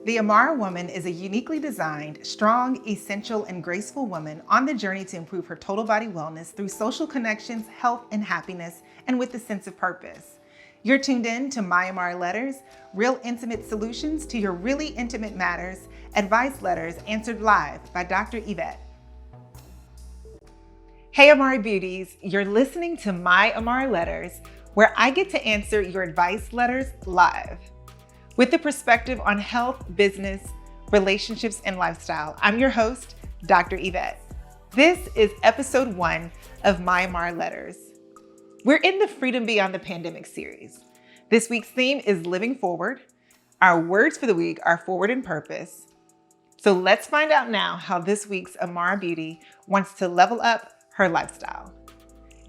The AMARA woman is a uniquely designed, strong, essential, and graceful woman on the journey to improve her total body wellness through social connections, health, and happiness, and with a sense of purpose. You're tuned in to My AMARA Letters, real intimate solutions to your really intimate matters, advice letters answered live by Dr. Yvette. Hey AMARA Beauties, you're listening to My AMARA Letters, where I get to answer your advice letters live. With the perspective on health, business, relationships, and lifestyle, I'm your host, Dr. Yvette. This is episode 1 of My AMARA Letters. We're in the Freedom Beyond the Pandemic series. This week's theme is Living Forward. Our words for the week are forward and purpose. So let's find out now how this week's AMARA Beauty wants to level up her lifestyle.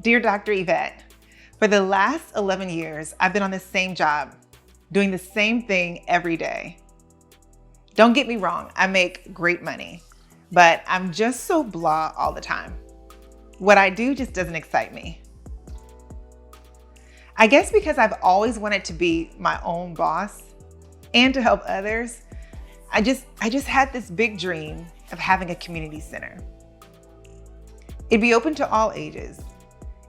Dear Dr. Yvette, for the last 11 years, I've been on the same job, doing the same thing every day. Don't get me wrong, I make great money, but I'm just so blah all the time. What I do just doesn't excite me. I guess because I've always wanted to be my own boss and to help others, I just had this big dream of having a community center. It'd be open to all ages.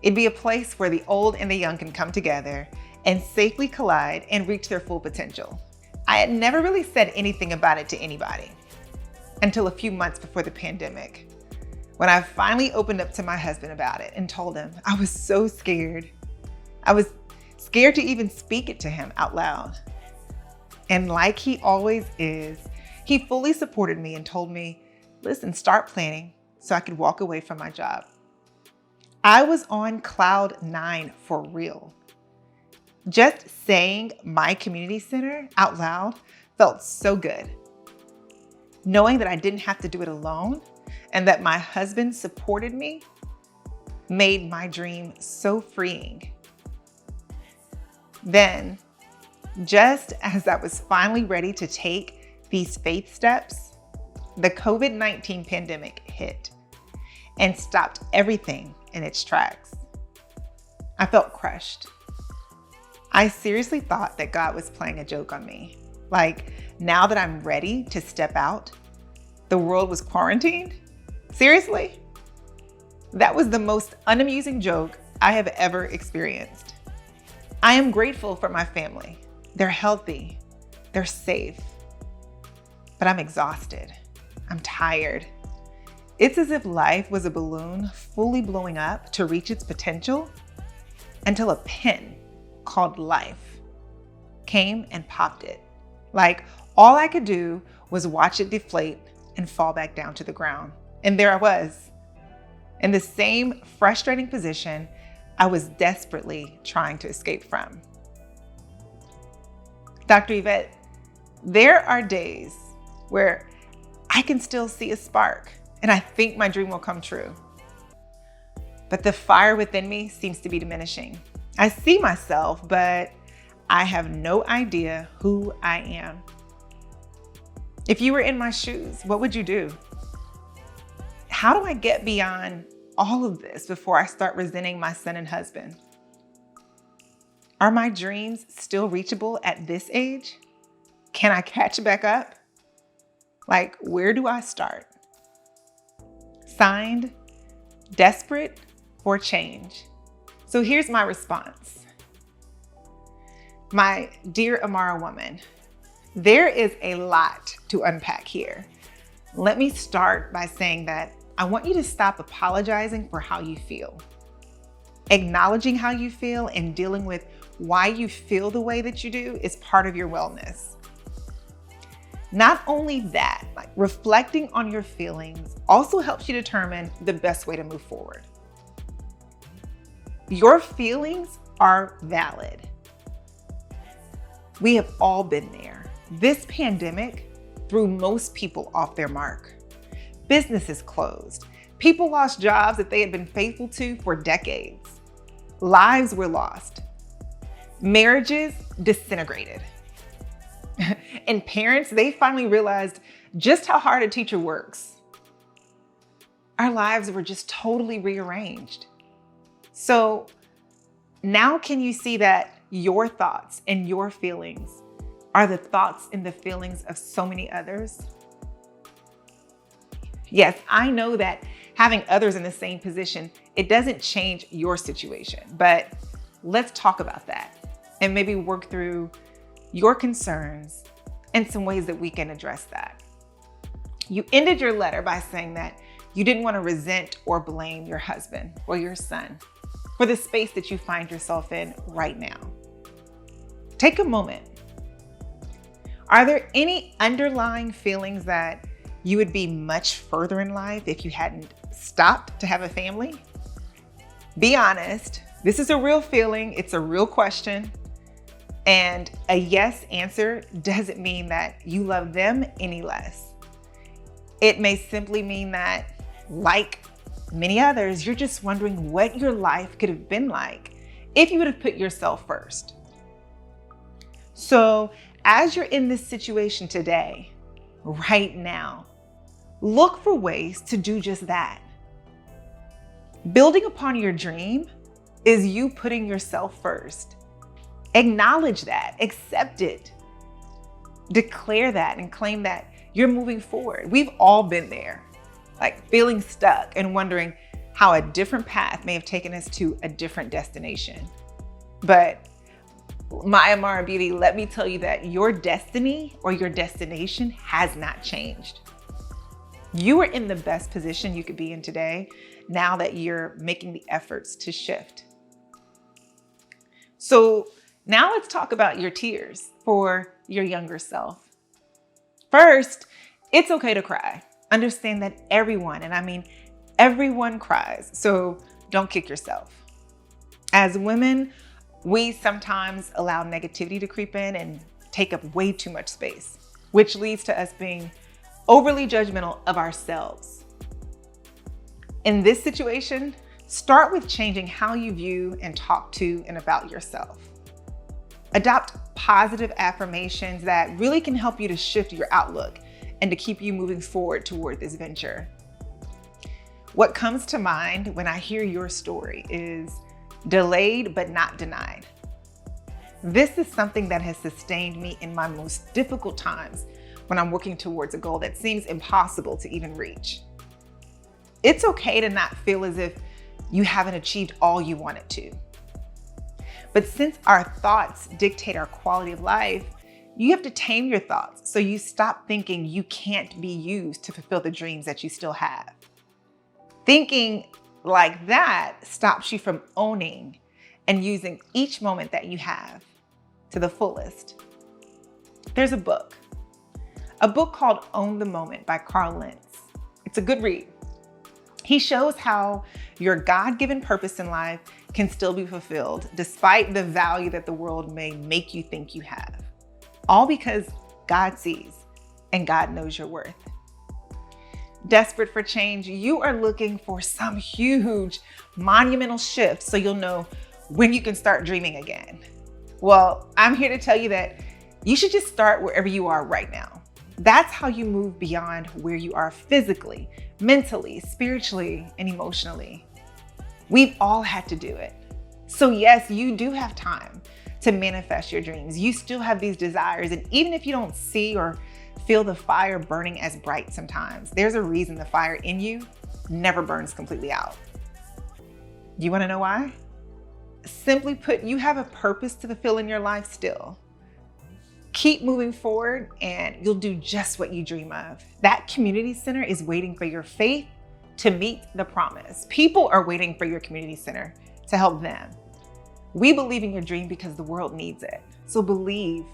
It'd be a place where the old and the young can come together and safely collide and reach their full potential. I had never really said anything about it to anybody until a few months before the pandemic, when I finally opened up to my husband about it and told him I was so scared. I was scared to even speak it to him out loud. And like he always is, he fully supported me and told me, listen, start planning so I could walk away from my job. I was on cloud 9 for real. Just saying my community center out loud felt so good. Knowing that I didn't have to do it alone and that my husband supported me made my dream so freeing. Then, just as I was finally ready to take these faith steps, the COVID-19 pandemic hit and stopped everything in its tracks. I felt crushed. I seriously thought that God was playing a joke on me. Like, now that I'm ready to step out, the world was quarantined? Seriously? That was the most unamusing joke I have ever experienced. I am grateful for my family. They're healthy. They're safe. But I'm exhausted. I'm tired. It's as if life was a balloon fully blowing up to reach its potential until a pin called life came and popped it. Like, all I could do was watch it deflate and fall back down to the ground. And there I was, in the same frustrating position I was desperately trying to escape from. Dr. Yvette, there are days where I can still see a spark and I think my dream will come true. But the fire within me seems to be diminishing. I see myself, but I have no idea who I am. If you were in my shoes, what would you do? How do I get beyond all of this before I start resenting my son and husband? Are my dreams still reachable at this age? Can I catch back up? Like, where do I start? Signed, desperate for change. So here's my response. My dear AMARA woman, there is a lot to unpack here. Let me start by saying that I want you to stop apologizing for how you feel. Acknowledging how you feel and dealing with why you feel the way that you do is part of your wellness. Not only that, like reflecting on your feelings also helps you determine the best way to move forward. Your feelings are valid. We have all been there. This pandemic threw most people off their mark. Businesses closed. People lost jobs that they had been faithful to for decades. Lives were lost. Marriages disintegrated. And parents, they finally realized just how hard a teacher works. Our lives were just totally rearranged. So now can you see that your thoughts and your feelings are the thoughts and the feelings of so many others. Yes, I know that having others in the same position, it doesn't change your situation, but let's talk about that and maybe work through your concerns and some ways that we can address that. You ended your letter by saying that you didn't want to resent or blame your husband or your son for the space that you find yourself in right now. Take a moment. Are there any underlying feelings that you would be much further in life if you hadn't stopped to have a family? Be honest. This is a real feeling. It's a real question. And a yes answer doesn't mean that you love them any less. It may simply mean that, like many others, you're just wondering what your life could have been like if you would have put yourself first. So as you're in this situation today, right now, look for ways to do just that. Building upon your dream is you putting yourself first. Acknowledge that, accept it, declare that, and claim that you're moving forward. We've all been there, like feeling stuck and wondering how a different path may have taken us to a different destination. But my AMARA beauty, let me tell you that your destiny or your destination has not changed. You are in the best position you could be in today now that you're making the efforts to shift. So now let's talk about your tears for your younger self. First, it's okay to cry. Understand that everyone, and I mean everyone, cries, so don't kick yourself. As women, we sometimes allow negativity to creep in and take up way too much space, which leads to us being overly judgmental of ourselves. In this situation, start with changing how you view and talk to and about yourself. Adopt positive affirmations that really can help you to shift your outlook and to keep you moving forward toward this venture. What comes to mind when I hear your story is delayed but not denied. This is something that has sustained me in my most difficult times when I'm working towards a goal that seems impossible to even reach. It's okay to not feel as if you haven't achieved all you wanted to. But since our thoughts dictate our quality of life, you have to tame your thoughts so you stop thinking you can't be used to fulfill the dreams that you still have. Thinking like that stops you from owning and using each moment that you have to the fullest. There's a book called Own the Moment by Carl Lentz. It's a good read. He shows how your God-given purpose in life can still be fulfilled despite the value that the world may make you think you have. All because God sees and God knows your worth. Desperate for change, you are looking for some huge, monumental shift so you'll know when you can start dreaming again. Well, I'm here to tell you that you should just start wherever you are right now. That's how you move beyond where you are physically, mentally, spiritually, and emotionally. We've all had to do it. So yes, you do have time to manifest your dreams. You still have these desires, and even if you don't see or feel the fire burning as bright sometimes, there's a reason the fire in you never burns completely out. You want to know why? Simply put, you have a purpose to fulfill in your life still. Keep moving forward and you'll do just what you dream of. That community center is waiting for your faith to meet the promise. People are waiting for your community center to help them. We believe in your dream because the world needs it. So believe,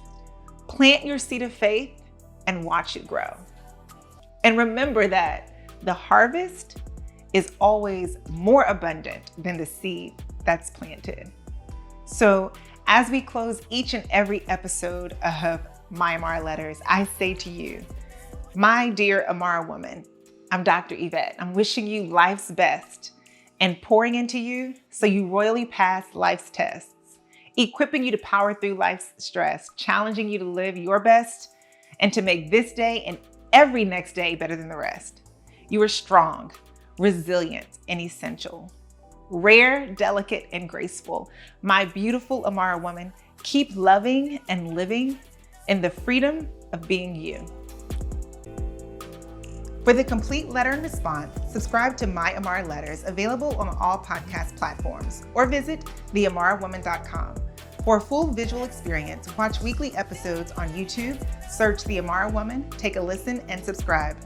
plant your seed of faith and watch it grow. And remember that the harvest is always more abundant than the seed that's planted. So as we close each and every episode of My AMARA Letters, I say to you, my dear AMARA woman, I'm Dr. Yvette. I'm wishing you life's best and pouring into you so you royally pass life's tests, equipping you to power through life's stress, challenging you to live your best and to make this day and every next day better than the rest. You are strong, resilient, and essential. Rare, delicate, and graceful. My beautiful AMARA woman, keep loving and living in the freedom of being you. For the complete letter and response, subscribe to My AMARA Letters, available on all podcast platforms, or visit theamarawoman.com. For a full visual experience, watch weekly episodes on YouTube, search The AMARA Woman, take a listen, and subscribe.